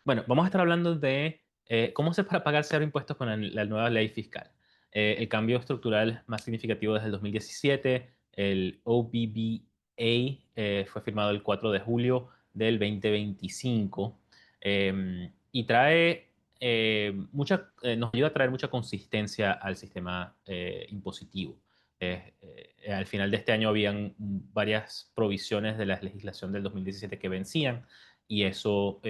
Bueno, vamos a estar hablando de cómo hacer para pagar cero impuestos con la nueva ley fiscal. El cambio estructural más significativo desde el 2017, el OBBA, fue firmado el 4 de julio del 2025 y trae nos ayuda a traer mucha consistencia al sistema impositivo. Al final de este año habían varias provisiones de la legislación del 2017 que vencían y eso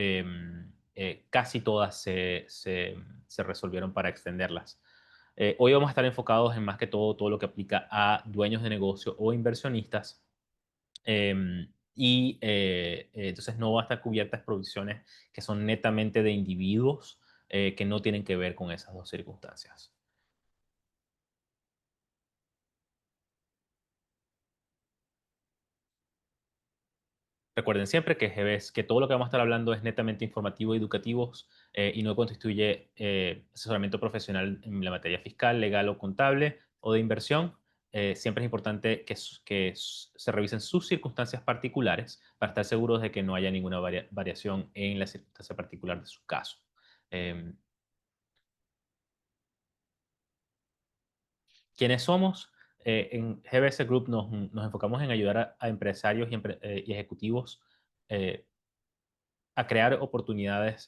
casi todas se resolvieron para extenderlas. Hoy vamos a estar enfocados en más que todo lo que aplica a dueños de negocio o inversionistas. Entonces no va a estar cubiertas provisiones que son netamente de individuos que no tienen que ver con esas dos circunstancias. Recuerden siempre que todo lo que vamos a estar hablando es netamente informativo y educativo y no constituye asesoramiento profesional en la materia fiscal, legal o contable o de inversión. Siempre es importante que se revisen sus circunstancias particulares para estar seguros de que no haya ninguna variación en la circunstancia particular de su caso. Em, ¿Quiénes somos? En GBS Group nos enfocamos en ayudar a empresarios y ejecutivos eh, a crear oportunidades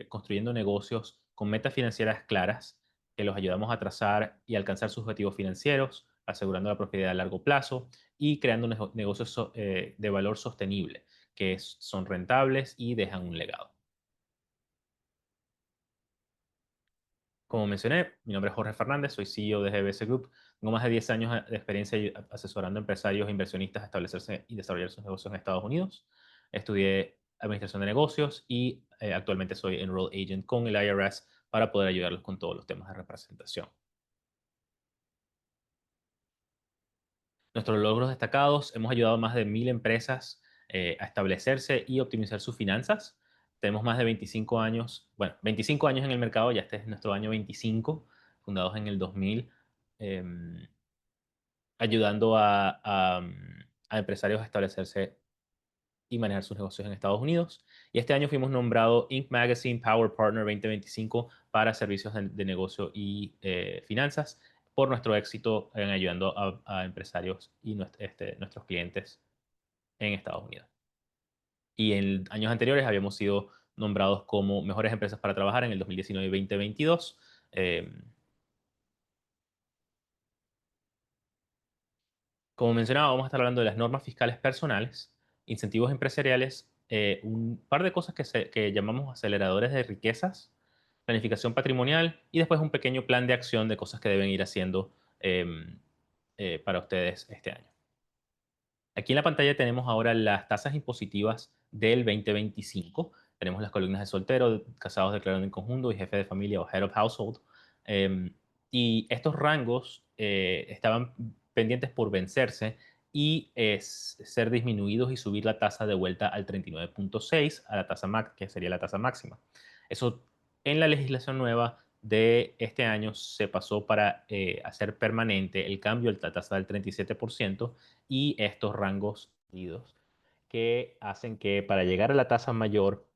construyendo negocios con metas financieras claras que los ayudamos a trazar y alcanzar sus objetivos financieros, asegurando la prosperidad a largo plazo y creando negocios de valor sostenible son rentables y dejan un legado. Como mencioné, mi nombre es Jorge Fernández, soy CEO de GBS Group. Tengo más de 10 años de experiencia asesorando a empresarios e inversionistas a establecerse y desarrollar sus negocios en Estados Unidos. Estudié administración de negocios y actualmente soy Enroll Agent con el IRS para poder ayudarlos con todos los temas de representación. Nuestros logros destacados, hemos ayudado a más de 1000 empresas a establecerse y optimizar sus finanzas. Tenemos más de 25 años, bueno, 25 años en el mercado, ya este es nuestro año 25, fundados en el 2000, em, ayudando a empresarios a establecerse y manejar sus negocios en Estados Unidos. Y este año fuimos nombrados Inc. Magazine Power Partner 2025 para servicios de negocio y finanzas por nuestro éxito en ayudando a empresarios y nuestros clientes en Estados Unidos. Y en años anteriores habíamos sido nombrados como mejores empresas para trabajar en el 2019 y 2022. Eh, Como mencionaba, vamos a estar hablando de las normas fiscales personales, incentivos empresariales, un par de cosas que llamamos aceleradores de riquezas, planificación patrimonial y después un pequeño plan de acción de cosas que deben ir haciendo para ustedes este año. Aquí en la pantalla tenemos ahora las tasas impositivas del 2025. Tenemos las columnas de soltero, casados declarando en conjunto y jefe de familia o head of household. Em, y estos rangos estaban pendientes por vencerse y ser disminuidos y subir la tasa de vuelta al 39.6 a la tasa que sería la tasa máxima. Eso en la legislación nueva de este año se pasó para hacer permanente el cambio de la tasa del 37% y estos rangos medidos que hacen que para llegar a la tasa mayor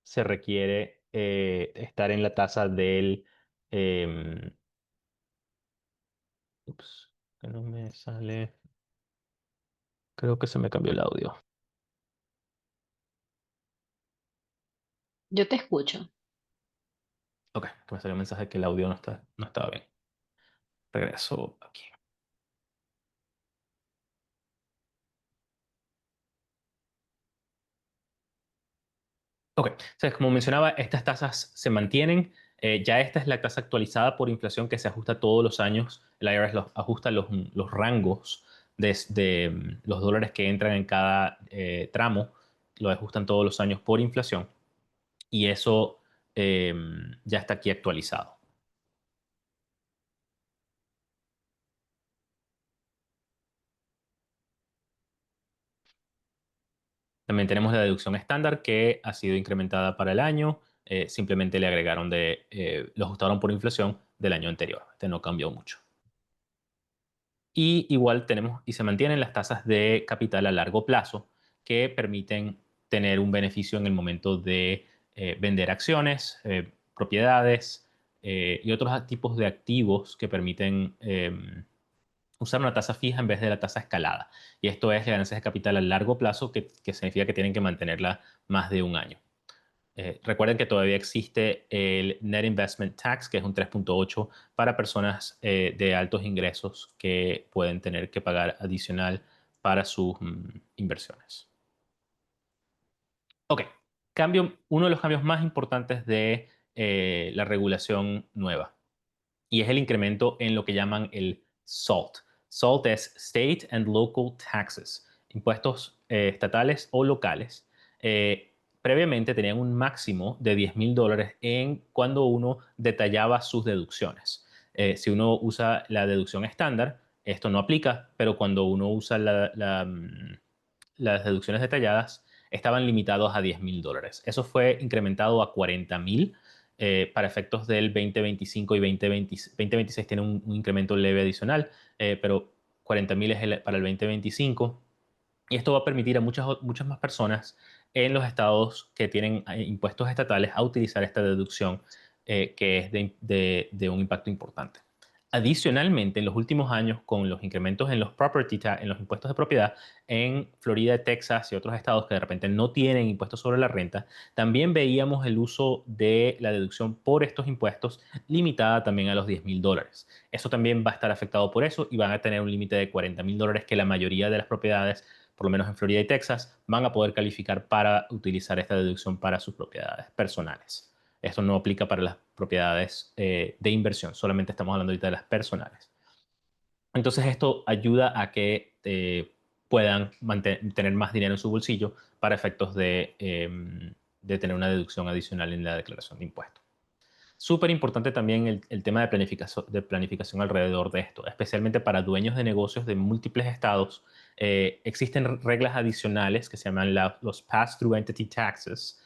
se requiere estar en la tasa del... em, ups, que no me sale... Creo que se me cambió el audio. Yo te escucho. Ok, que me salió un mensaje que el audio no estaba bien. Regreso aquí. Ok, entonces, como mencionaba, estas tasas se mantienen. Ya esta es la tasa actualizada por inflación que se ajusta todos los años. El IRS ajusta los rangos de los dólares que entran en cada tramo, lo ajustan todos los años por inflación y eso eh, ya está aquí actualizado. También tenemos la deducción estándar que ha sido incrementada para el año. Simplemente le agregaron lo ajustaron por inflación del año anterior. Este no cambió mucho. Y igual tenemos y se mantienen las tasas de capital a largo plazo que permiten tener un beneficio en el momento de vender acciones, propiedades y otros tipos de activos que permiten usar una tasa fija en vez de la tasa escalada. Y esto es ganancias de capital a largo plazo, que significa que tienen que mantenerla más de un año. Recuerden que todavía existe el Net Investment Tax, que es un 3.8 para personas de altos ingresos que pueden tener que pagar adicional para sus inversiones. Ok, uno de los cambios más importantes de la regulación nueva, y es el incremento en lo que llaman el SALT. SALT es State and Local Taxes, impuestos estatales o locales. Previamente tenían un máximo de $10,000 en cuando uno detallaba sus deducciones. Si uno usa la deducción estándar, esto no aplica, pero cuando uno usa las deducciones detalladas, estaban limitados a $10,000. Eso fue incrementado a $40,000 para efectos del 2025 y 2026 tiene un incremento leve adicional, pero $40,000 es para el 2025. Y esto va a permitir a muchas más personas en los estados que tienen impuestos estatales a utilizar esta deducción que es de un impacto importante. Adicionalmente, en los últimos años, con los incrementos en los en los impuestos de propiedad en Florida, Texas y otros estados que de repente no tienen impuestos sobre la renta, también veíamos el uso de la deducción por estos impuestos limitada también a los $10,000. Eso también va a estar afectado por eso y van a tener un límite de $40,000 que la mayoría de las propiedades, por lo menos en Florida y Texas, van a poder calificar para utilizar esta deducción para sus propiedades personales. Esto no aplica para las propiedades de inversión, solamente estamos hablando ahorita de las personales. Entonces esto ayuda a que puedan tener más dinero en su bolsillo para efectos de tener una deducción adicional en la declaración de impuestos. Súper importante también el tema de planificación alrededor de esto, especialmente para dueños de negocios de múltiples estados. Existen reglas adicionales que se llaman los Pass-Through Entity Taxes,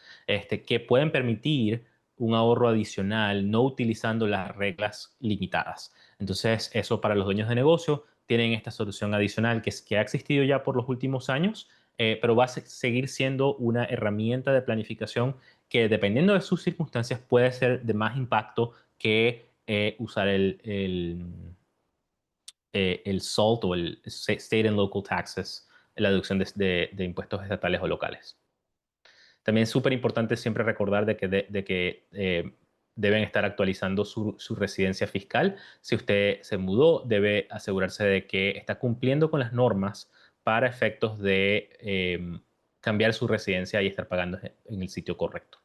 que pueden permitir un ahorro adicional no utilizando las reglas limitadas. Entonces, eso para los dueños de negocio tienen esta solución adicional que ha existido ya por los últimos años, pero va a seguir siendo una herramienta de planificación que dependiendo de sus circunstancias puede ser de más impacto que usar el SALT o el State and Local Taxes, la deducción de impuestos estatales o locales. También es súper importante siempre recordar de que deben estar actualizando su residencia fiscal. Si usted se mudó, debe asegurarse de que está cumpliendo con las normas para efectos de cambiar su residencia y estar pagando en el sitio correcto.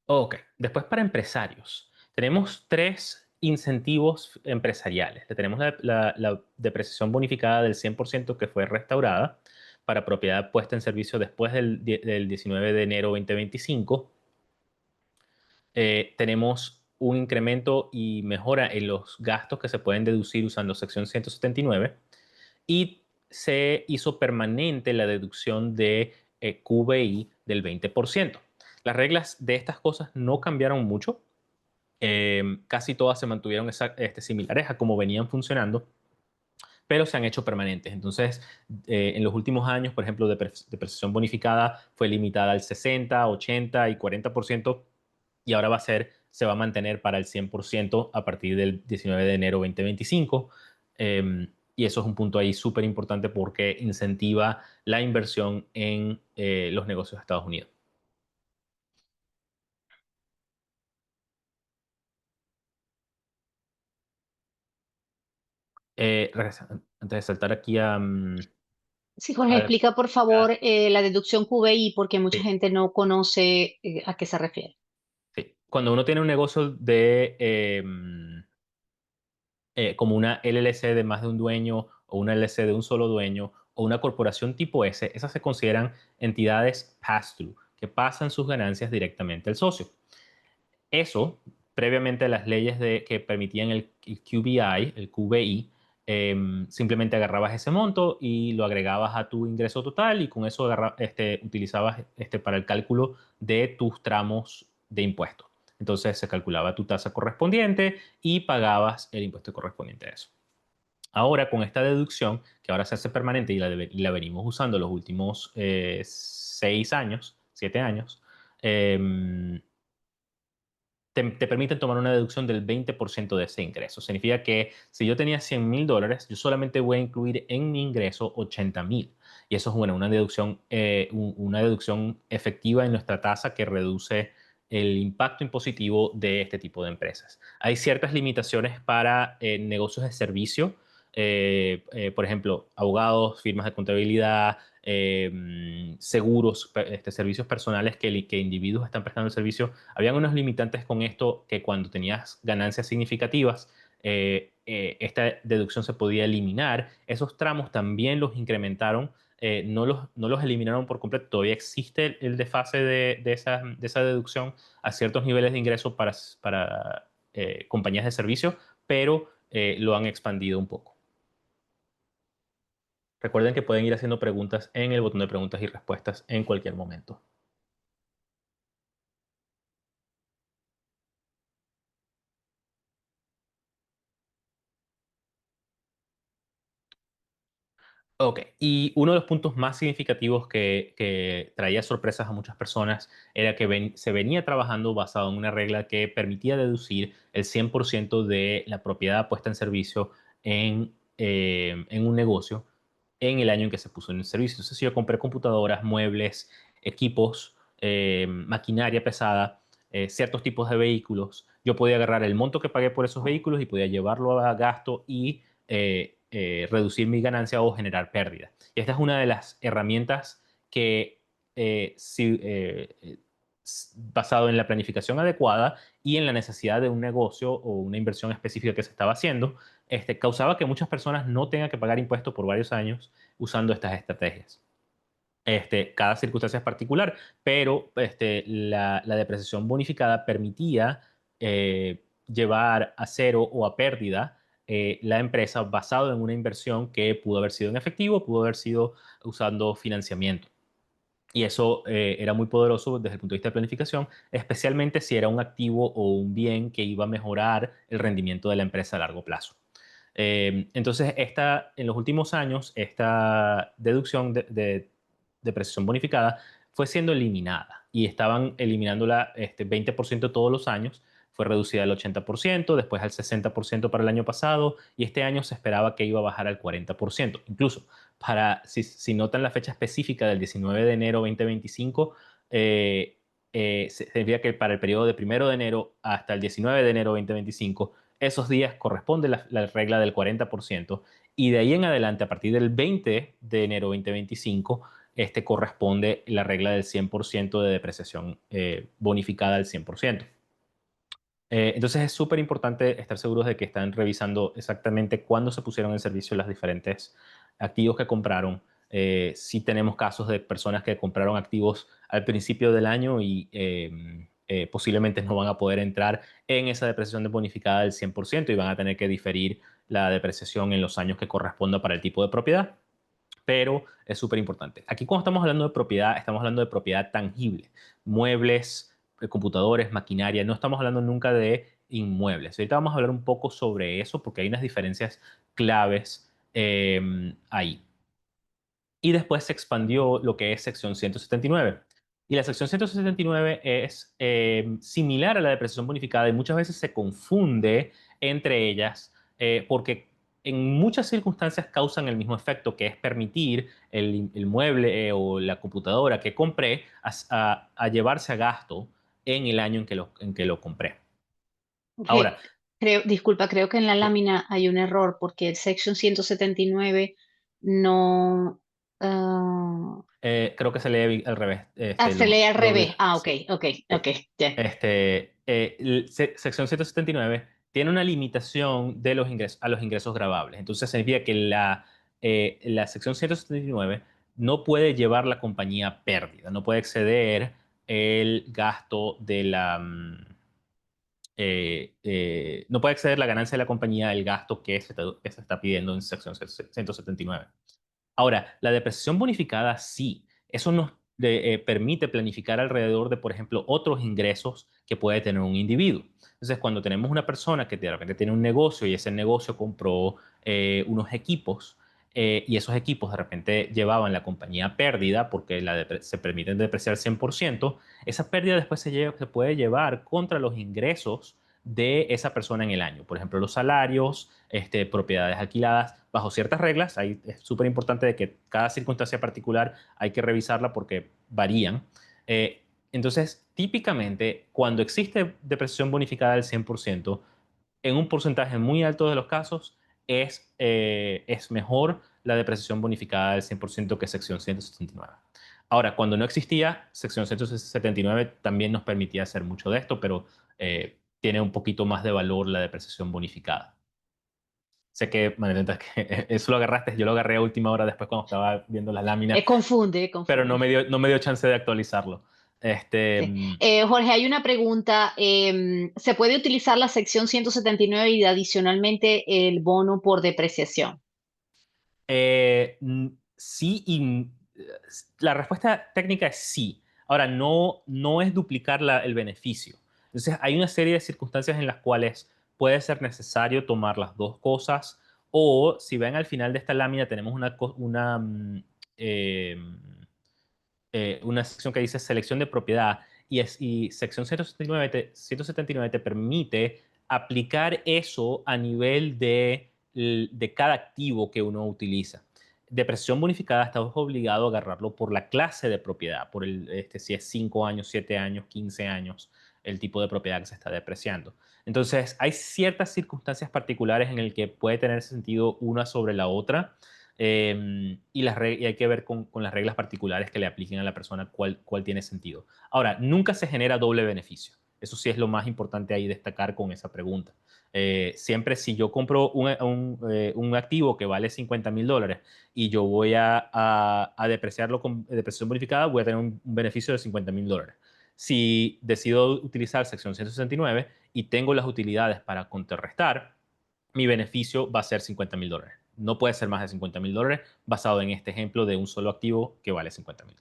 Ok, después para empresarios. Tenemos tres incentivos empresariales. Tenemos la depreciación bonificada del 100% que fue restaurada para propiedad puesta en servicio después del 19 de enero 2025. Tenemos un incremento y mejora en los gastos que se pueden deducir usando sección 179 y se hizo permanente la deducción de QBI del 20%. Las reglas de estas cosas no cambiaron mucho. Casi todas se mantuvieron similares a cómo venían funcionando, pero se han hecho permanentes. Entonces, en los últimos años, por ejemplo, depreciación bonificada fue limitada al 60, 80 y 40%, y ahora se va a mantener para el 100% a partir del 19 de enero 2025. Y eso es un punto ahí súper importante porque incentiva la inversión en los negocios de Estados Unidos. Antes de saltar aquí Sí, a Jorge, ver, explica por favor la deducción QBI porque mucha sí, gente no conoce a qué se refiere. sí. Cuando uno tiene un negocio como una LLC de más de un dueño o una LLC de un solo dueño o una corporación tipo S, esas se consideran entidades pass-through, que pasan sus ganancias directamente al socio. Eso, previamente a las leyes que permitían el QBI, el QBI, simplemente agarrabas ese monto y lo agregabas a tu ingreso total y con eso utilizabas para el cálculo de tus tramos de impuestos. Entonces se calculaba tu tasa correspondiente y pagabas el impuesto correspondiente a eso. Ahora, con esta deducción, que ahora se hace permanente y la venimos usando los últimos 6 años, 7 años, em, te permiten tomar una deducción del 20% de ese ingreso. Significa que si yo tenía $100,000, yo solamente voy a incluir en mi ingreso 80,000. Y eso es bueno, una deducción efectiva en nuestra tasa que reduce el impacto impositivo de este tipo de empresas. Hay ciertas limitaciones para negocios de servicio, por ejemplo, abogados, firmas de contabilidad, seguros, servicios personales que individuos están prestando el servicio. Habían unos limitantes con esto que cuando tenías ganancias significativas, esta deducción se podía eliminar. Esos tramos también los incrementaron, no los eliminaron por completo. Todavía existe el desfase de esa deducción a ciertos niveles de ingreso para compañías de servicio, pero lo han expandido un poco. Recuerden que pueden ir haciendo preguntas en el botón de preguntas y respuestas en cualquier momento. Ok, y uno de los puntos más significativos que traía sorpresas a muchas personas era que se venía trabajando basado en una regla que permitía deducir el 100% de la propiedad puesta en servicio en un negocio en el año en que se puso en servicio. Entonces, si yo compré computadoras, muebles, equipos, maquinaria pesada, ciertos tipos de vehículos, yo podía agarrar el monto que pagué por esos vehículos y podía llevarlo a gasto y reducir mi ganancia o generar pérdida. Y esta es una de las herramientas que, basado en la planificación adecuada y en la necesidad de un negocio o una inversión específica que se estaba haciendo, causaba que muchas personas no tengan que pagar impuestos por varios años usando estas estrategias. Cada circunstancia es particular, pero la depreciación bonificada permitía llevar a cero o a pérdida la empresa basado en una inversión que pudo haber sido en efectivo, pudo haber sido usando financiamiento. Y eso era muy poderoso desde el punto de vista de planificación, especialmente si era un activo o un bien que iba a mejorar el rendimiento de la empresa a largo plazo. Entonces, en los últimos años, esta deducción de precisión bonificada fue siendo eliminada y estaban eliminándola 20% todos los años. Fue reducida al 80%, después al 60% para el año pasado y este año se esperaba que iba a bajar al 40%. Incluso, si notan la fecha específica del 19 de enero 2025, significa que para el periodo de 1 de enero hasta el 19 de enero 2025 esos días corresponde la regla del 40% y de ahí en adelante, a partir del 20 de enero 2025, corresponde la regla del 100% de depreciación bonificada al 100%. Entonces es súper importante estar seguros de que están revisando exactamente cuándo se pusieron en servicio los diferentes activos que compraron. Sí tenemos casos de personas que compraron activos al principio del año y posiblemente no van a poder entrar en esa depreciación de bonificada del 100% y van a tener que diferir la depreciación en los años que corresponda para el tipo de propiedad, pero es súper importante. Aquí cuando estamos hablando de propiedad, estamos hablando de propiedad tangible, muebles, computadores, maquinaria, no estamos hablando nunca de inmuebles. Ahorita vamos a hablar un poco sobre eso porque hay unas diferencias claves ahí. Y después se expandió lo que es sección 179. Y la sección 179 es similar a la depreciación bonificada y muchas veces se confunde entre ellas porque en muchas circunstancias causan el mismo efecto, que es permitir el mueble o la computadora que compré a llevarse a gasto en el año en que lo compré. Ok, Ahora, disculpa, creo que en la lámina hay un error porque el Section 179 no... creo que se lee al revés. se lee al revés. Ah, ok, Sí. ok, ok, Sí. ya. Sección 179 tiene una limitación a los ingresos grabables. Entonces significa que la sección 179 no puede llevar la compañía a pérdida, no puede exceder el gasto no puede exceder la ganancia de la compañía el gasto que se está pidiendo en sección 179. Ahora, la depreciación bonificada sí, eso nos permite planificar alrededor de, por ejemplo, otros ingresos que puede tener un individuo. Entonces, cuando tenemos una persona que de repente tiene un negocio y ese negocio compró unos equipos y esos equipos de repente llevaban la compañía a pérdida porque se permiten depreciar 100%, esa pérdida después se puede llevar contra los ingresos de esa persona en el año. Por ejemplo, los salarios, propiedades alquiladas, bajo ciertas reglas. Ahí es súper importante de que cada circunstancia particular hay que revisarla porque varían. Eh, entonces, típicamente, cuando existe depreciación bonificada del 100%, en un porcentaje muy alto de los casos, es mejor la depreciación bonificada del 100% que sección 179. Ahora, cuando no existía, sección 179 también nos permitía hacer mucho de esto, pero tiene un poquito más de valor la depreciación bonificada. Sé que, Manuelita, que eso lo agarraste, yo lo agarré a última hora después cuando estaba viendo las láminas, Confunde, pero confunde. no me dio chance de actualizarlo. Sí. Jorge, hay una pregunta. ¿Se puede utilizar la sección 179 y adicionalmente el bono por depreciación? Sí la respuesta técnica es sí. Ahora, no es duplicar el beneficio. Entonces, hay una serie de circunstancias en las cuales puede ser necesario tomar las dos cosas o si ven al final de esta lámina tenemos eh, una sección que dice selección de propiedad y sección 179 te permite aplicar eso a nivel de cada activo que uno utiliza. Depreciación bonificada, estás obligado a agarrarlo por la clase de propiedad, si es 5 años, 7 años, 15 años, el tipo de propiedad que se está depreciando. Entonces, hay ciertas circunstancias particulares en el que puede tener sentido una sobre la otra y hay que ver con las reglas particulares que le apliquen a la persona cuál tiene sentido. Ahora, nunca se genera doble beneficio. Eso sí es lo más importante ahí destacar con esa pregunta. Siempre si yo compro un activo que vale $50,000 y yo voy a depreciarlo con depreciación bonificada, voy a tener un beneficio de $50,000. Si decido utilizar sección 169 y tengo las utilidades para contrarrestar, mi beneficio va a ser $50,000. No puede ser más de $50,000 basado en este ejemplo de un solo activo que vale $50,000.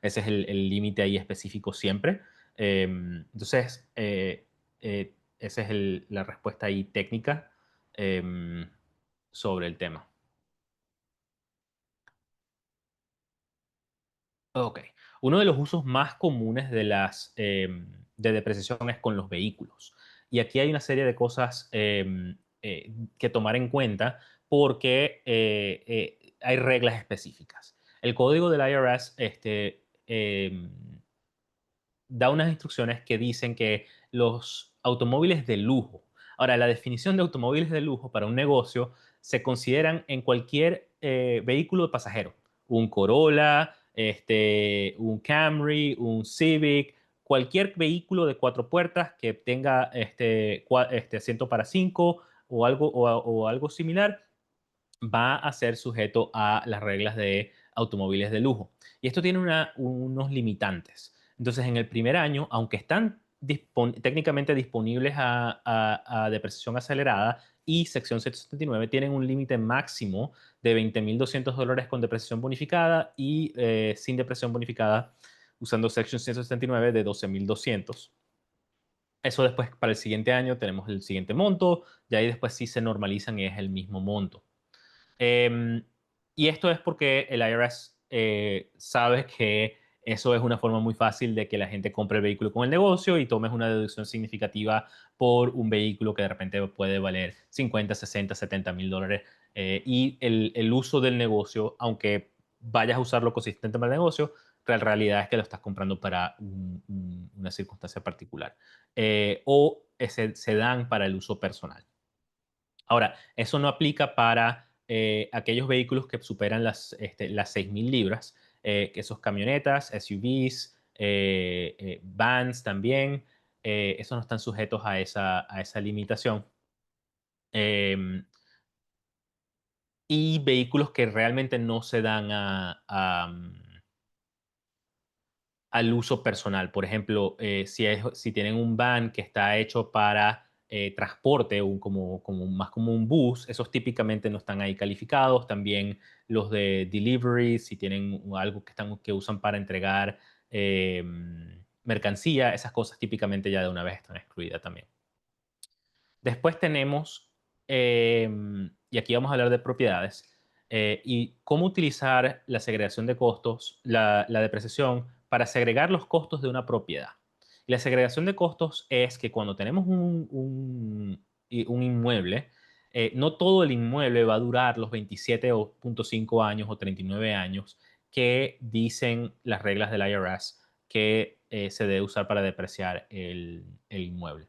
Ese es el límite ahí específico siempre. Entonces, esa es la respuesta ahí técnica eh, sobre el tema. Ok. Uno de los usos más comunes de depreciación es con los vehículos. Y aquí hay una serie de cosas que tomar en cuenta porque hay reglas específicas. El código del IRS da unas instrucciones que dicen que los automóviles de lujo, ahora la definición de automóviles de lujo para un negocio se consideran en cualquier vehículo de pasajero, un Corolla, un Camry, un Civic, cualquier vehículo de 4 puertas que tenga asiento para 5 o algo similar va a ser sujeto a las reglas de automóviles de lujo. Y esto tiene unos limitantes. Entonces, en el primer año, aunque están técnicamente disponibles a depreciación acelerada y sección 179, tienen un límite máximo de $20,200 con depreciación bonificada y sin depreciación bonificada usando sección 179 de 12,200. Eso después para el siguiente año tenemos el siguiente monto y ahí después sí se normalizan y es el mismo monto. Eh, y esto es porque el IRS sabe que eso es una forma muy fácil de que la gente compre el vehículo con el negocio y tomes una deducción significativa por un vehículo que de repente puede valer 50, 60, $70,000. Y el uso del negocio, aunque vayas a usarlo consistente para el negocio, la realidad es que lo estás comprando para una circunstancia particular. O se dan para el uso personal. Ahora, eso no aplica para aquellos vehículos que superan las 6,000 libras, que esos camionetas, SUVs, vans también, esos no están sujetos a esa limitación. Em, y vehículos que realmente no se dan al uso personal. Por ejemplo, si tienen un van que está hecho para transporte, más como un bus, esos típicamente no están ahí calificados. También los de delivery, si tienen algo que usan para entregar eh, mercancía, esas cosas típicamente ya de una vez están excluidas también. Después tenemos, y aquí vamos a hablar de propiedades, y cómo utilizar la segregación de costos, la depreciación, para segregar los costos de una propiedad. Y la segregación de costos es que cuando tenemos un inmueble, no todo el inmueble va a durar los 27.5 años o 39 años que dicen las reglas del IRS que se debe usar para depreciar el inmueble.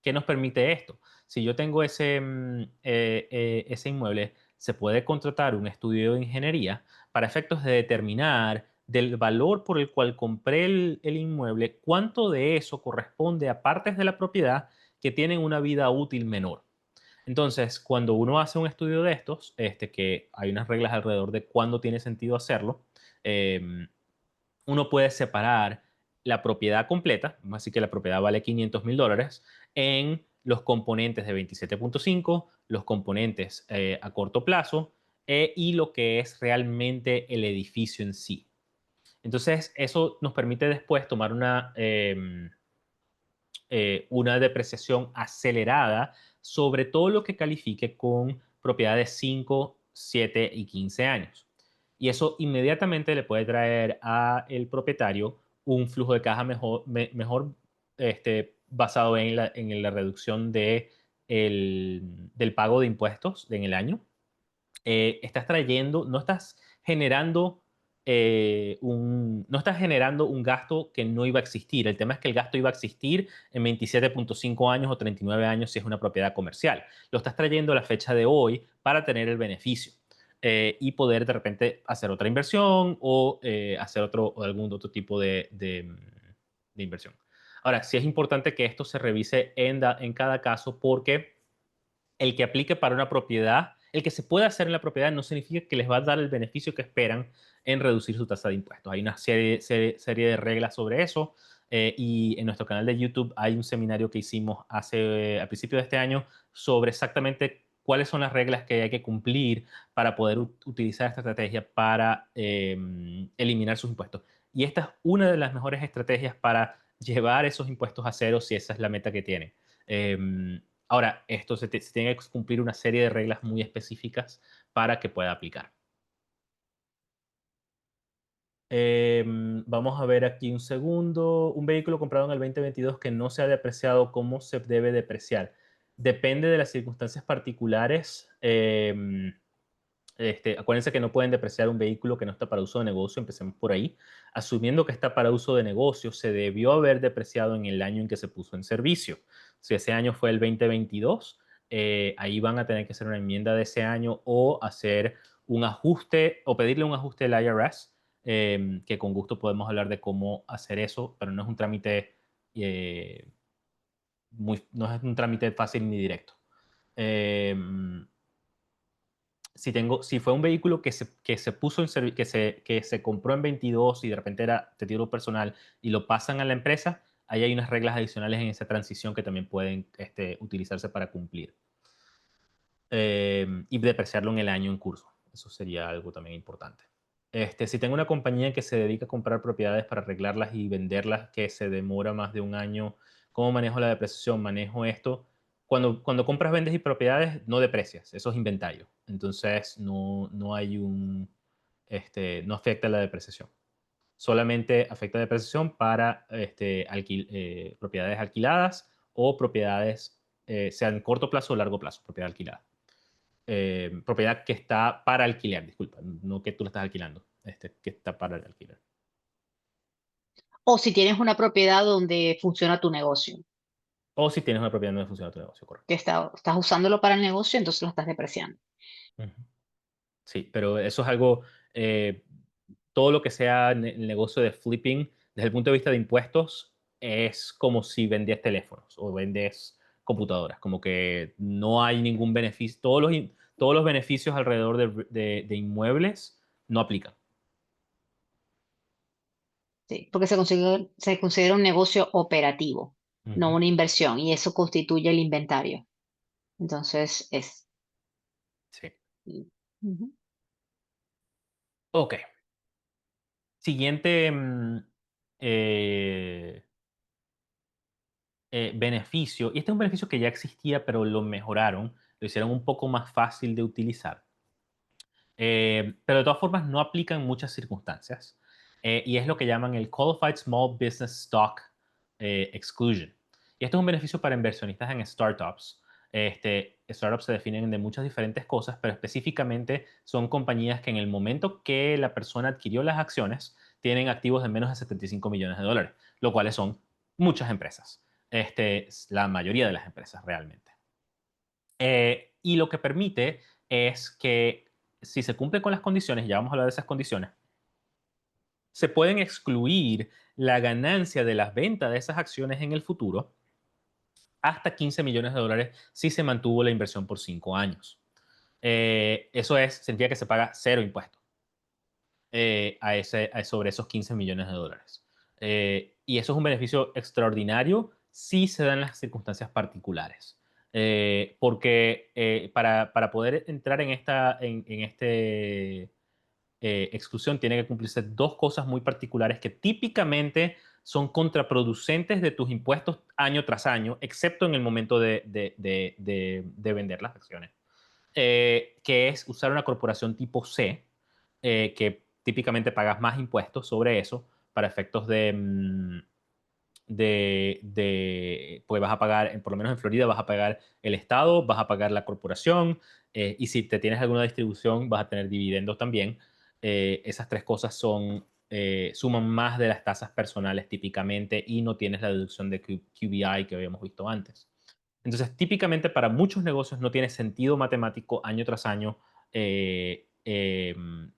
¿Qué nos permite esto? Si yo tengo ese inmueble, se puede contratar un estudio de ingeniería para efectos de determinar del valor por el cual compré el inmueble, cuánto de eso corresponde a partes de la propiedad que tienen una vida útil menor. Entonces, cuando uno hace un estudio de estos, que hay unas reglas alrededor de cuándo tiene sentido hacerlo, em, uno puede separar la propiedad completa, así que la propiedad vale $500,000, en los componentes de 27.5, los componentes a corto plazo y lo que es realmente el edificio en sí. Entonces, eso nos permite después tomar una depreciación acelerada sobre todo lo que califique con propiedades 5, 7 y 15 años. Y eso inmediatamente le puede traer al propietario un flujo de caja mejor basado en la reducción del pago de impuestos en el año. Estás trayendo, no estás generando no estás generando un gasto que no iba a existir. El tema es que el gasto iba a existir en 27.5 años o 39 años si es una propiedad comercial. Lo estás trayendo a la fecha de hoy para tener el beneficio y poder de repente hacer otra inversión o hacer o algún otro tipo de inversión. Ahora, sí es importante que esto se revise en cada caso porque el que aplique para una propiedad, el que se pueda hacer en la propiedad no significa que les va a dar el beneficio que esperan en reducir su tasa de impuestos. Hay una serie de reglas sobre eso y en nuestro canal de YouTube hay un seminario que hicimos al principio de este año sobre exactamente cuáles son las reglas que hay que cumplir para poder utilizar esta estrategia para eliminar sus impuestos. Y esta es una de las mejores estrategias para llevar esos impuestos a cero si esa es la meta que tienen. Ahora, esto se tiene que cumplir una serie de reglas muy específicas para que pueda aplicar. Vamos a ver aquí un segundo. Un vehículo comprado en el 2022 que no se ha depreciado, ¿cómo se debe depreciar? Depende de las circunstancias particulares. Acuérdense que no pueden depreciar un vehículo que no está para uso de negocio, empecemos por ahí. Asumiendo que está para uso de negocio, se debió haber depreciado en el año en que se puso en servicio. Si ese año fue el 2022, ahí van a tener que hacer una enmienda de ese año o hacer un ajuste o pedirle un ajuste al IRS, que con gusto podemos hablar de cómo hacer eso, pero no es un trámite no es un trámite fácil ni directo. Eh, si fue un vehículo que se puso en que se compró en 22 y de repente era de título personal y lo pasan a la empresa, ahí hay unas reglas adicionales en esa transición que también pueden utilizarse para cumplir y depreciarlo en el año en curso. Eso sería algo también importante. Si tengo una compañía que se dedica a comprar propiedades para arreglarlas y venderlas, que se demora más de un año, ¿cómo manejo la depreciación? Manejo esto. Cuando compras, vendes y propiedades, no deprecias, eso es inventario. Entonces, no hay no afecta la depreciación. Solamente afecta la depreciación para propiedades alquiladas o propiedades, sean corto plazo o largo plazo, propiedad alquilada. Propiedad que está para alquiler, disculpa, no que tú la estás alquilando, que está para el alquiler. O si tienes una propiedad donde funciona tu negocio, O si tienes una propiedad donde funciona tu negocio, correcto. que estás usándolo para el negocio, entonces lo estás depreciando. Ujú. Sí, pero eso es algo, eh, todo lo que sea el negocio de flipping, desde el punto de vista de impuestos, es como si vendes teléfonos o vendes computadoras, como que no hay ningún beneficio, todos los beneficios alrededor de inmuebles no aplican. Sí, porque se considera un negocio operativo, no Ujú. una inversión, y eso constituye el inventario. Entonces, es. Sí. Ujú. Ok. Siguiente eh, beneficio, y este es un beneficio que ya existía, pero lo mejoraron, lo hicieron un poco más fácil de utilizar. Pero de todas formas no aplica en muchas circunstancias. Y es lo que llaman el Qualified Small Business Stock Exclusion. Y esto es un beneficio para inversionistas en startups. Startups se definen de muchas diferentes cosas, pero específicamente son compañías que en el momento que la persona adquirió las acciones tienen activos de menos de 75 millones de dólares, lo cual son muchas empresas. La mayoría de las empresas realmente. Y lo que permite es que si se cumple con las condiciones, ya vamos a hablar de esas condiciones, se pueden excluir la ganancia de las ventas de esas acciones en el futuro hasta 15 millones de dólares si se mantuvo la inversión por 5 años. Eso significa que se paga cero impuesto sobre esos 15 millones de dólares. Y eso es un beneficio extraordinario si se dan las circunstancias particulares. Porque para poder entrar en este exclusión tiene que cumplirse dos cosas muy particulares que típicamente son contraproducentes de tus impuestos año tras año, excepto en el momento de vender las acciones, que es usar una corporación tipo C, que típicamente pagas más impuestos sobre eso para efectos pues vas a pagar, por lo menos en Florida, vas a pagar el Estado, vas a pagar la corporación, y si te tienes alguna distribución, vas a tener dividendos también. Esas tres cosas suman más de las tasas personales típicamente y no tienes la deducción de QBI que habíamos visto antes. Entonces, típicamente para muchos negocios no tiene sentido matemático año tras año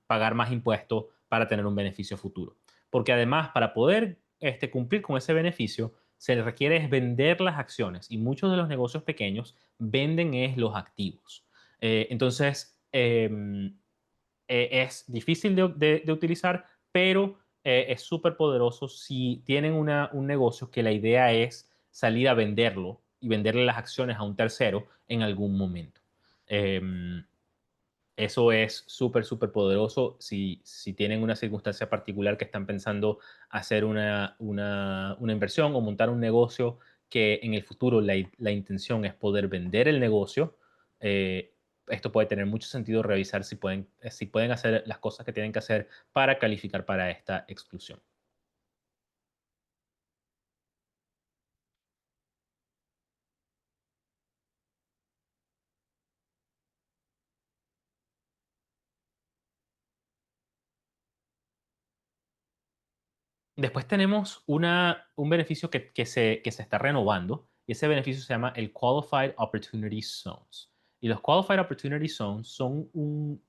pagar más impuestos para tener un beneficio futuro. Porque además, para poder cumplir con ese beneficio, se le requiere es vender las acciones y muchos de los negocios pequeños venden los activos. Entonces, es difícil de utilizar, pero es súper poderoso si tienen un negocio que la idea es salir a venderlo y venderle las acciones a un tercero en algún momento. Em, Eso es súper, súper poderoso si tienen una circunstancia particular que están pensando hacer una inversión o montar un negocio que en el futuro la intención es poder vender el negocio. eh, Esto puede tener mucho sentido revisar si pueden hacer las cosas que tienen que hacer para calificar para esta exclusión. Después tenemos un beneficio que se está renovando y ese beneficio se llama el Qualified Opportunity Zones. Y los Qualified Opportunity Zones son un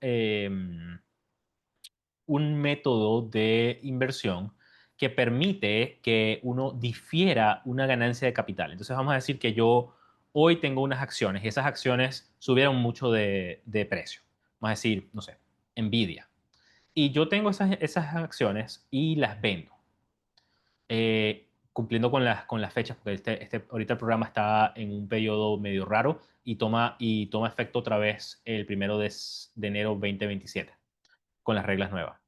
método de inversión que permite que uno difiera una ganancia de capital. Entonces vamos a decir que yo hoy tengo unas acciones y esas acciones subieron mucho de precio. Vamos a decir, no sé, Nvidia. Y yo tengo esas acciones y las vendo cumpliendo con las fechas, porque ahorita el programa está en un periodo medio raro y toma efecto otra vez el 1 de enero 2027 con las reglas nuevas.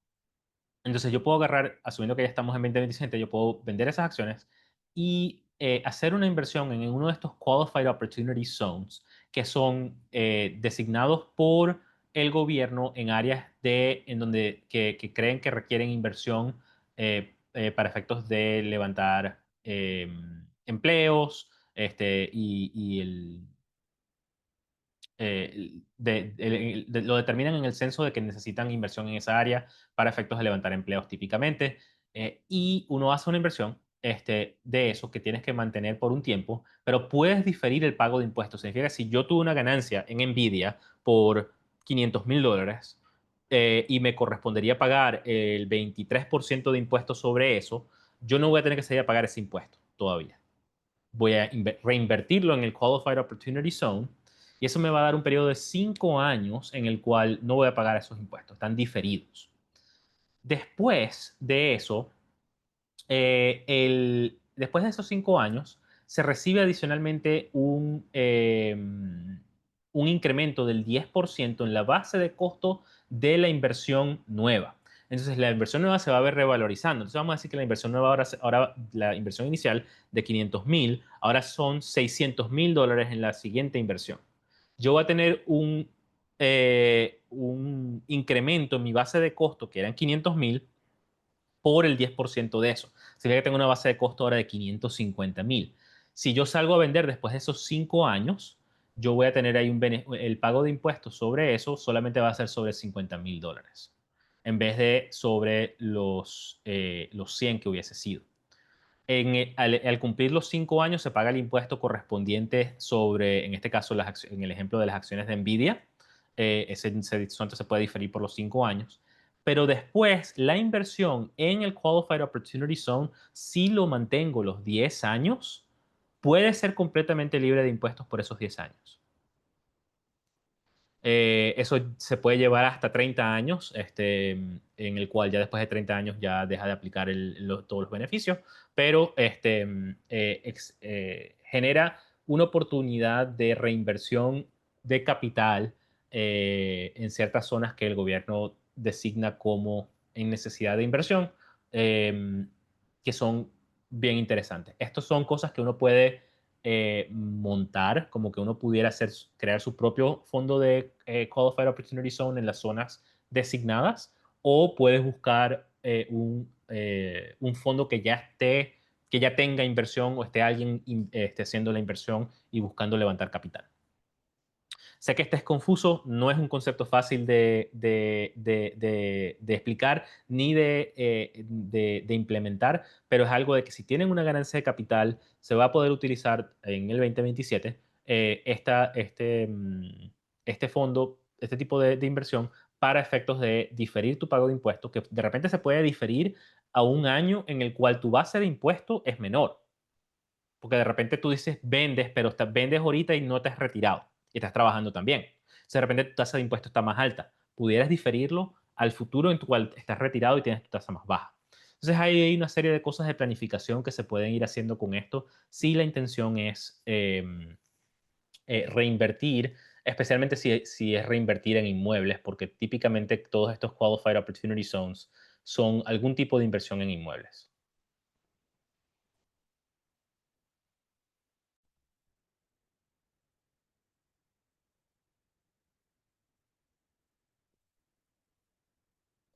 Entonces yo puedo agarrar, asumiendo que ya estamos en 2027, yo puedo vender esas acciones y hacer una inversión en uno de estos Qualified Opportunity Zones que son designados por el gobierno en áreas en donde que creen que requieren inversión para efectos de levantar empleos y lo determinan en el censo de que necesitan inversión en esa área para efectos de levantar empleos típicamente. Y uno hace una inversión de eso que tienes que mantener por un tiempo, pero puedes diferir el pago de impuestos. Significa que si yo tuve una ganancia en Nvidia por $500,000 y me correspondería pagar el 23% de impuestos sobre eso, yo no voy a tener que salir a pagar ese impuesto todavía. Voy a reinvertirlo en el Qualified Opportunity Zone y eso me va a dar un periodo de 5 años en el cual no voy a pagar esos impuestos, están diferidos. Después de eso, después de esos 5 años, se recibe adicionalmente un incremento del 10% en la base de costo de la inversión nueva. Entonces la inversión nueva se va a ver revalorizando. Entonces vamos a decir que la inversión nueva ahora la inversión inicial de 500,000, ahora son $600,000 en la siguiente inversión. Yo voy a tener un incremento en mi base de costo, que eran 500,000, por el 10% de eso. Significa que tengo una base de costo ahora de 550,000. Si yo salgo a vender después de esos 5 años, yo voy a tener ahí el pago de impuestos sobre eso solamente va a ser sobre $50,000 en vez de sobre los 100 que hubiese sido. Al cumplir los 5 años se paga el impuesto correspondiente sobre, en este caso, en el ejemplo de las acciones de Nvidia. Ese descuento se puede diferir por los 5 años. Pero después, la inversión en el Qualified Opportunity Zone, si lo mantengo los 10 años, puede ser completamente libre de impuestos por esos 10 años. Eso se puede llevar hasta 30 años, en el cual ya después de 30 años ya deja de aplicar todos los beneficios, pero genera una oportunidad de reinversión de capital en ciertas zonas que el gobierno designa como en necesidad de inversión, eh, que son bien interesantes. Estas son cosas que uno puede montar, como que uno pudiera crear su propio fondo de Qualified Opportunity Zone en las zonas designadas, o puedes buscar un fondo que ya tenga inversión o esté alguien esté haciendo la inversión y buscando levantar capital. Sé que este es confuso, no es un concepto fácil de explicar ni de implementar, pero es algo de que si tienen una ganancia de capital, se va a poder utilizar en el 2027 este fondo, este tipo de inversión para efectos de diferir tu pago de impuestos, que de repente se puede diferir a un año en el cual tu base de impuesto es menor. Porque de repente tú dices vendes, pero vendes ahorita y no te has retirado y estás trabajando también. Entonces de repente tu tasa de impuesto está más alta. Pudieras diferirlo al futuro en tu cual estás retirado y tienes tu tasa más baja. Entonces hay una serie de cosas de planificación que se pueden ir haciendo con esto si la intención es reinvertir, especialmente si es reinvertir en inmuebles, porque típicamente todos estos Qualified Opportunity Zones son algún tipo de inversión en inmuebles.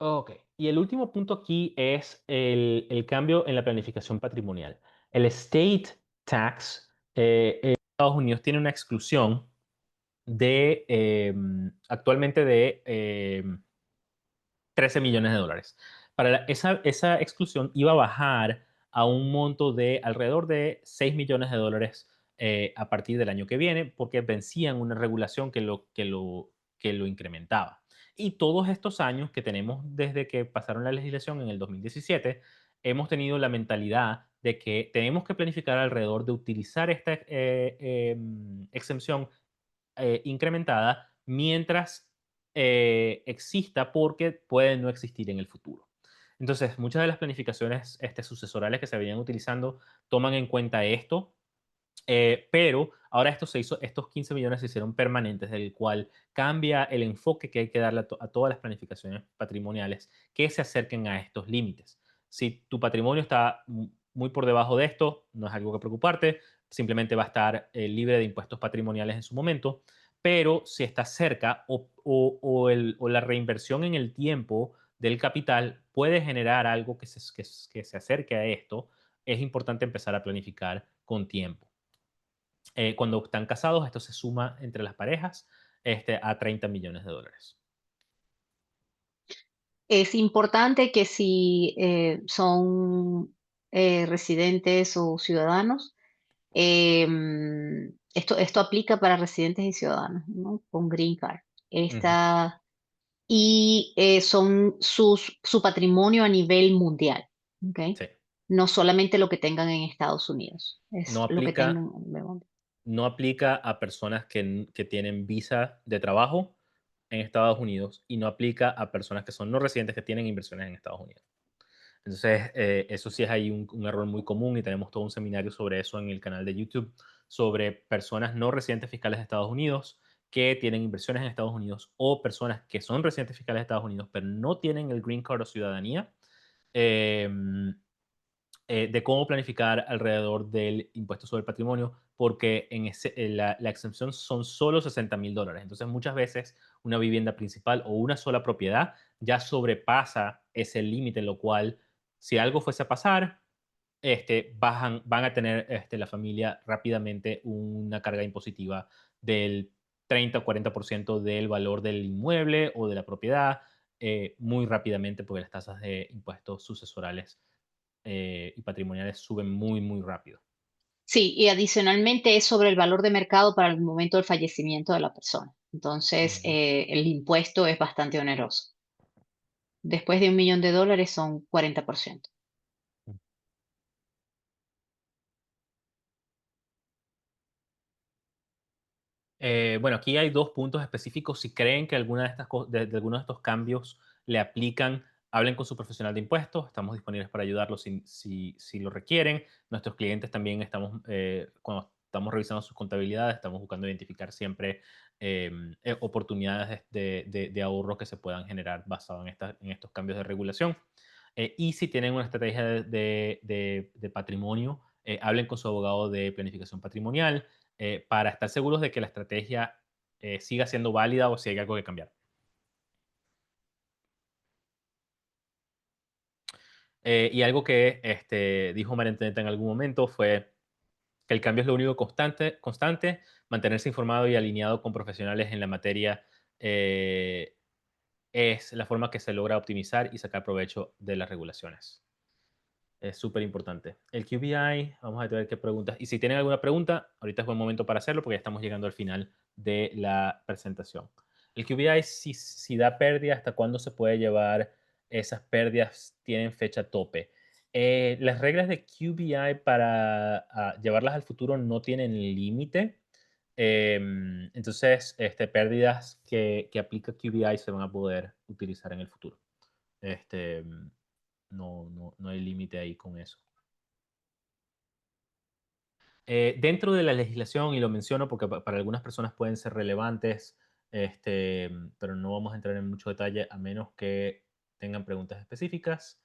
Ok, y el último punto aquí es el cambio en la planificación patrimonial. El estate tax en Estados Unidos tiene una exclusión actualmente de $13 millones. Esa exclusión iba a bajar a un monto de alrededor de $6 millones a partir del año que viene, porque vencían una regulación que lo incrementaba. Y todos estos años que tenemos desde que pasaron la legislación en el 2017, hemos tenido la mentalidad de que tenemos que planificar alrededor de utilizar esta exención incrementada mientras exista, porque puede no existir en el futuro. Entonces, muchas de las planificaciones sucesorales que se venían utilizando toman en cuenta esto, pero ahora estos 15 millones se hicieron permanentes, del cual cambia el enfoque que hay que darle a todas las planificaciones patrimoniales que se acerquen a estos límites. Si tu patrimonio está muy por debajo de esto, no es algo que preocuparte, simplemente va a estar libre de impuestos patrimoniales en su momento, pero si está cerca o la reinversión en el tiempo del capital puede generar algo que se acerque a esto, es importante empezar a planificar con tiempo. Cuando están casados, esto se suma entre las parejas a $30 millones. Es importante que si son residentes o ciudadanos, esto aplica para residentes y ciudadanos, ¿no? Con Green Card. Ujú. Esta, y son su patrimonio a nivel mundial, ¿ok? Sí. No solamente lo que tengan en Estados Unidos, No es lo que aplica, tengan a nivel mundial. no aplica a personas que tienen visa de trabajo en Estados Unidos, y no aplica a personas que son no residentes que tienen inversiones en Estados Unidos. Entonces, eso sí es ahí un error muy común, y tenemos todo un seminario sobre eso en el canal de YouTube, sobre personas no residentes fiscales de Estados Unidos que tienen inversiones en Estados Unidos o personas que son residentes fiscales de Estados Unidos, pero no tienen el green card o ciudadanía, em, de cómo planificar alrededor del impuesto sobre el patrimonio, porque la exención son solo $60,000. Entonces, muchas veces una vivienda principal o una sola propiedad ya sobrepasa ese límite, lo cual, si algo fuese a pasar, van a tener la familia rápidamente una carga impositiva del 30 o 40% del valor del inmueble o de la propiedad, muy rápidamente, porque las tasas de impuestos sucesorales y patrimoniales suben muy, muy rápido. Sí, y adicionalmente es sobre el valor de mercado para el momento del fallecimiento de la persona. Entonces, Ujú. el impuesto es bastante oneroso. Después de $1,000,000 son 40%. Bueno, aquí hay dos puntos específicos. Si creen que alguna de estas de algunos de estos cambios le aplican, hablen con su profesional de impuestos. Estamos disponibles para ayudarlos si lo requieren. Nuestros clientes también cuando estamos revisando sus contabilidades, estamos buscando identificar siempre oportunidades de ahorro que se puedan generar basado en estos cambios de regulación. Y si tienen una estrategia de patrimonio, hablen con su abogado de planificación patrimonial para estar seguros de que la estrategia siga siendo válida o si hay algo que cambiar. Y algo que dijo María Antonieta en algún momento fue que el cambio es lo único constante, mantenerse informado y alineado con profesionales en la materia eh, es la forma que se logra optimizar y sacar provecho de las regulaciones. Es súper importante. El QBI, vamos a ver qué preguntas. Y si tienen alguna pregunta, ahorita es buen momento para hacerlo porque ya estamos llegando al final de la presentación. El QBI, si da pérdida, ¿hasta cuándo se puede llevar esas pérdidas? Tienen fecha tope. Las reglas de QBI para llevarlas al futuro no tienen límite. Entonces, pérdidas que aplica QBI se van a poder utilizar en el futuro. Este, no hay límite ahí con eso. Dentro de la legislación, y lo menciono porque para algunas personas pueden ser relevantes, pero no vamos a entrar en mucho detalle a menos que tengan preguntas específicas.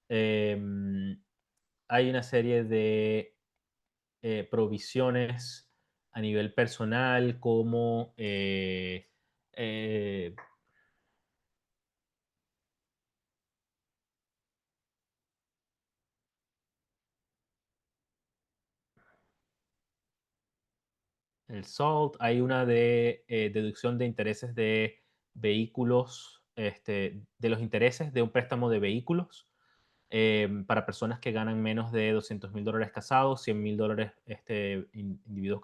Em, Hay una serie de provisiones a nivel personal como eh, el SALT, hay una de deducción de intereses de vehículos, de los intereses de un préstamo de vehículos para personas que ganan menos de $200,000 casados, $100,000 individuos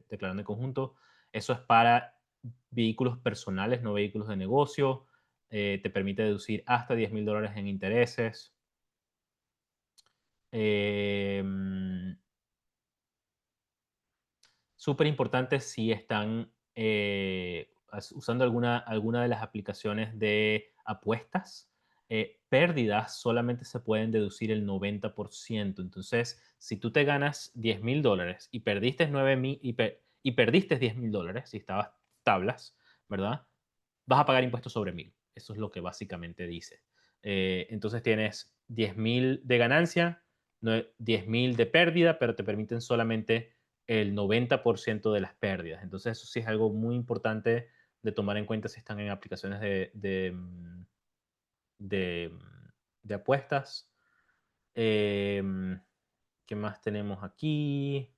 declarando en conjunto. Eso es para vehículos personales, no vehículos de negocio. Te permite deducir hasta $10,000 en intereses. Em, Súper importante si están usando alguna de las aplicaciones de apuestas. Pérdidas solamente se pueden deducir el 90%. Entonces, si tú te ganas $10,000 y perdiste 9,000 y perdiste $10,000, si estabas tablas, ¿verdad? Vas a pagar impuestos sobre 1,000. Eso es lo que básicamente dice. Entonces tienes 10,000 de ganancia, 10,000 de pérdida, pero te permiten solamente el 90% de las pérdidas. Entonces, eso sí es algo muy importante de tomar en cuenta si están en aplicaciones de, de apuestas. Em, ¿Qué más tenemos aquí?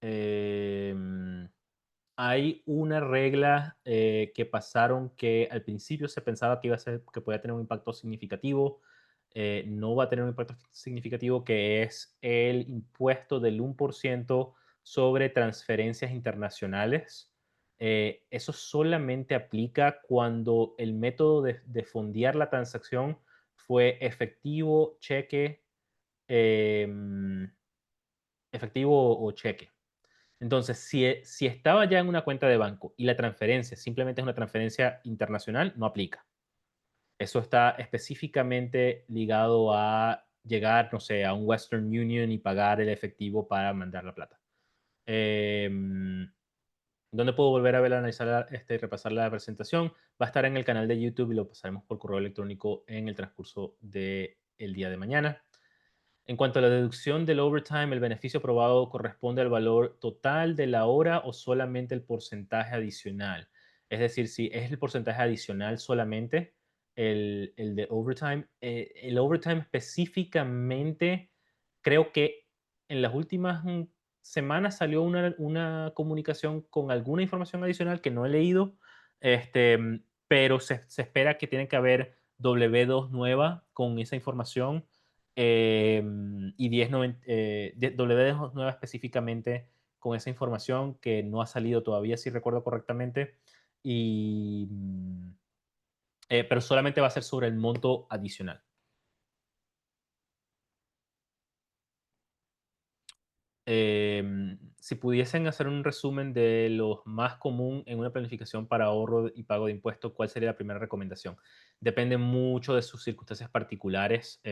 Em, Hay una regla que pasaron que al principio se pensaba que iba a ser, que podía tener un impacto significativo. No va a tener un impacto significativo, que es el impuesto del 1% sobre transferencias internacionales. Eso solamente aplica cuando el método de fondear la transacción fue em, efectivo o cheque. Entonces, si estaba ya en una cuenta de banco y la transferencia simplemente es una transferencia internacional, no aplica. Eso está específicamente ligado a llegar, no sé, a un Western Union y pagar el efectivo para mandar la plata. Em, ¿Dónde puedo volver a ver, analizar, y repasar la presentación? Va a estar en el canal de YouTube y lo pasaremos por correo electrónico en el transcurso del día de mañana. En cuanto a la deducción del overtime, ¿el beneficio probado corresponde al valor total de la hora o solamente el porcentaje adicional? Es decir, si es el porcentaje adicional solamente, el de overtime. El overtime específicamente, creo que en las últimas semanas salió una comunicación con alguna información adicional que no he leído, pero se espera que tiene que haber W2 nueva con esa información, y 1090, WD nueva específicamente con esa información que no ha salido todavía, si recuerdo correctamente, y, pero solamente va a ser sobre el monto adicional. Si pudiesen hacer un resumen de lo más común en una planificación para ahorro y pago de impuestos, ¿cuál sería la primera recomendación? Depende mucho de sus circunstancias particulares.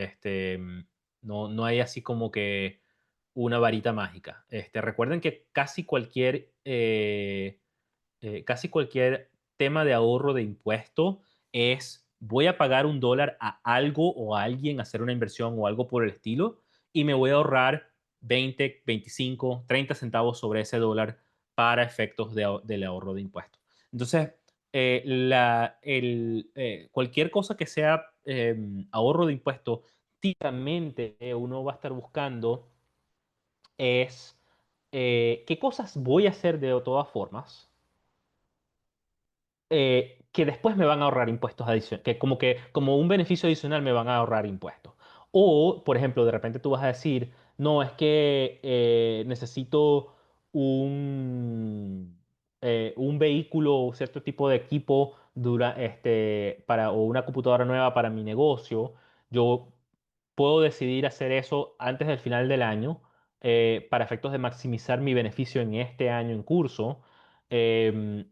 No hay así como que una varita mágica. Recuerden que casi cualquier tema de ahorro de impuesto es: voy a pagar $1 a algo o a alguien, a hacer una inversión o algo por el estilo, y me voy a ahorrar 20, 25, 30 centavos sobre ese dólar para efectos del ahorro de impuestos. Entonces, cualquier cosa que sea ahorro de impuestos, típicamente uno va a estar buscando es qué cosas voy a hacer de todas formas, que después me van a ahorrar impuestos adicionales, que como un beneficio adicional me van a ahorrar impuestos. O, por ejemplo, de repente tú vas a decir, no, es que necesito un, un vehículo o cierto tipo de equipo o una computadora nueva para mi negocio. Yo puedo decidir hacer eso antes del final del año, para efectos de maximizar mi beneficio en este año en curso. em,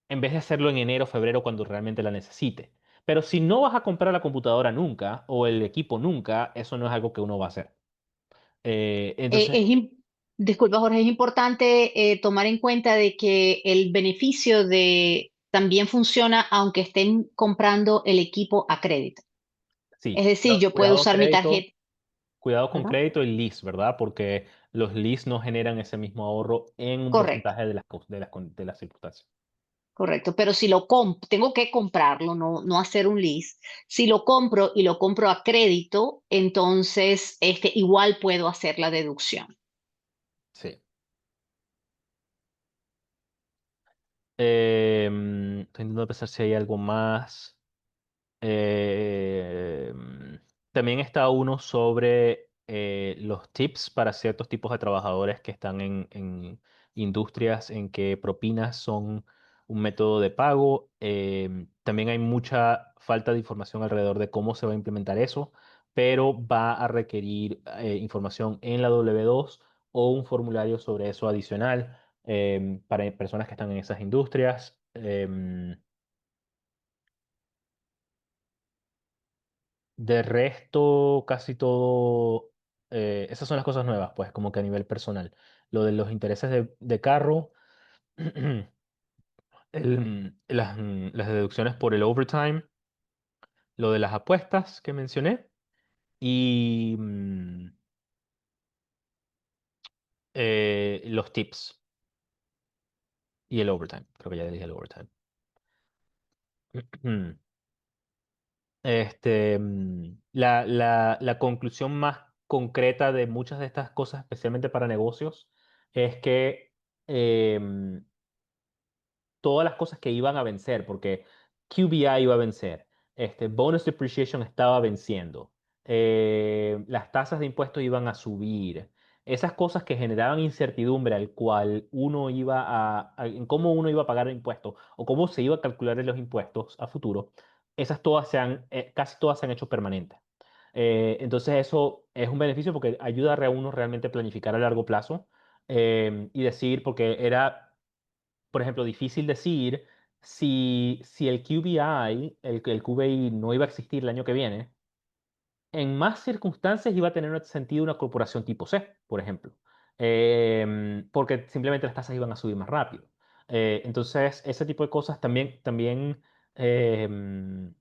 en vez de hacerlo en enero o febrero cuando realmente la necesite. Pero si no vas a comprar la computadora nunca o el equipo nunca, eso no es algo que uno va a hacer. Eh, Entonces, es, im- Disculpa, Jorge, es importante tomar en cuenta de que el beneficio de también funciona aunque estén comprando el equipo a crédito. Es sí, decir, yo puedo cuidado usar mi crédito, tarjeta, cuidado con ¿verdad? crédito y lease, ¿verdad? Porque los lease no generan ese mismo ahorro en un Correcto, porcentaje de las circunstancias. correcto. Pero si lo compro, tengo que comprarlo, no hacer un lease. Si lo compro y lo compro a crédito, entonces igual puedo hacer la deducción. Sí. Estoy intentando pensar si hay algo más. Eh, También está uno sobre los tips para ciertos tipos de trabajadores que están en industrias en que propinas son un método de pago. También hay mucha falta de información alrededor de cómo se va a implementar eso, pero va a requerir información en la W2 o un formulario sobre eso adicional, para personas que están en esas industrias. De resto, casi todo, esas son las cosas nuevas, pues, como que a nivel personal. Lo de los intereses de carro, las deducciones por el overtime, lo de las apuestas que mencioné y los tips y el overtime. Creo que ya dije el overtime. La conclusión más concreta de muchas de estas cosas, especialmente para negocios, es que em, todas las cosas que iban a vencer, porque QBI iba a vencer, bonus depreciation estaba venciendo, las tasas de impuestos iban a subir, esas cosas que generaban incertidumbre al cual uno iba en cómo uno iba a pagar impuestos o cómo se iba a calcular los impuestos a futuro, esas todas casi todas se han hecho permanentes. Entonces eso es un beneficio porque ayuda a uno realmente planificar a largo plazo, y decir, porque era, por ejemplo, difícil decir si el QBI, el QBI no iba a existir el año que viene, en más circunstancias iba a tener sentido una corporación tipo C, por ejemplo, porque simplemente las tasas iban a subir más rápido. Entonces, ese tipo de cosas también em,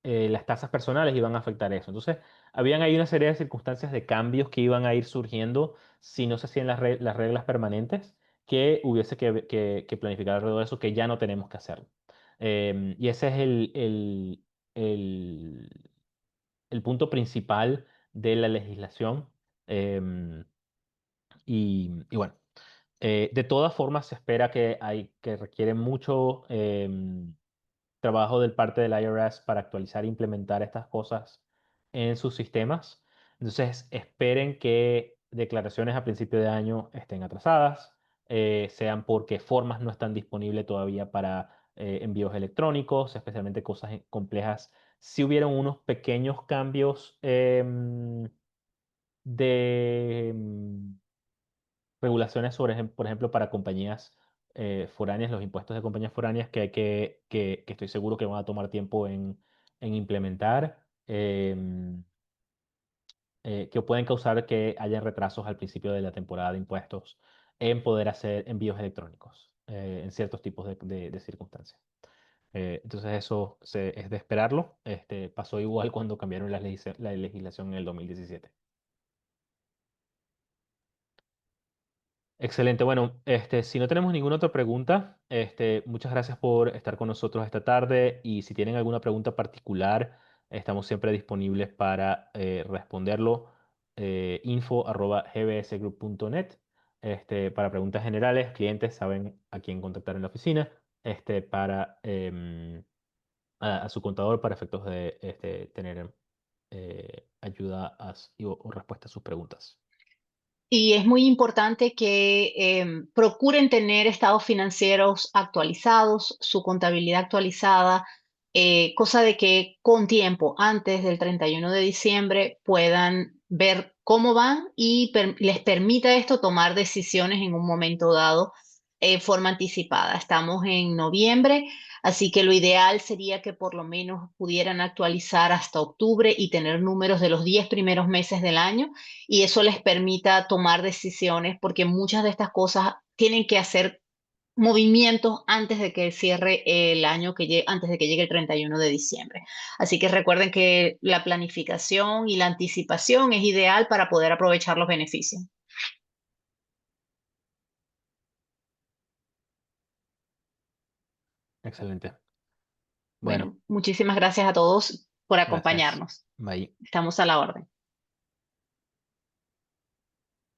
las tasas personales iban a afectar eso. Entonces, habían ahí una serie de circunstancias de cambios que iban a ir surgiendo si no se hacían las reglas permanentes, que hubiese que planificar alrededor de eso, que ya no tenemos que hacerlo. Y ese es el, el punto principal de la legislación. em, y bueno, de todas formas se espera que requiere mucho trabajo del parte del IRS para actualizar e implementar estas cosas en sus sistemas. Entonces, esperen que declaraciones a principio de año estén atrasadas, sean porque formas no están disponibles todavía para envíos electrónicos, especialmente cosas complejas. Si hubieron unos pequeños cambios de regulaciones sobre, por ejemplo, para compañías foráneas, los impuestos de compañías foráneas que estoy seguro que van a tomar tiempo en implementar, que pueden causar que haya retrasos al principio de la temporada de impuestos en poder hacer envíos electrónicos en ciertos tipos de circunstancias. Entonces eso es de esperarlo. Pasó igual cuando cambiaron la legislación en el 2017. Excelente. Bueno, si no tenemos ninguna otra pregunta, muchas gracias por estar con nosotros esta tarde y si tienen alguna pregunta particular, estamos siempre disponibles para responderlo. info@gbsgroup.net. Para preguntas generales, clientes saben a quién contactar en la oficina. Para a su contador para efectos de tener ayuda o respuesta a sus preguntas. Y es muy importante que procuren tener estados financieros actualizados, su contabilidad actualizada, cosa de que con tiempo, antes del 31 de diciembre, puedan ver cómo van y les permita esto tomar decisiones en un momento dado en forma anticipada. Estamos en noviembre, así que lo ideal sería que por lo menos pudieran actualizar hasta octubre y tener números de los 10 primeros meses del año y eso les permita tomar decisiones porque muchas de estas cosas tienen que hacer movimientos antes de que cierre el año antes de que llegue el 31 de diciembre. Así que recuerden que la planificación y la anticipación es ideal para poder aprovechar los beneficios. Excelente. Bueno, Bueno, muchísimas gracias a todos por gracias. acompañarnos. Bye. Estamos a la orden.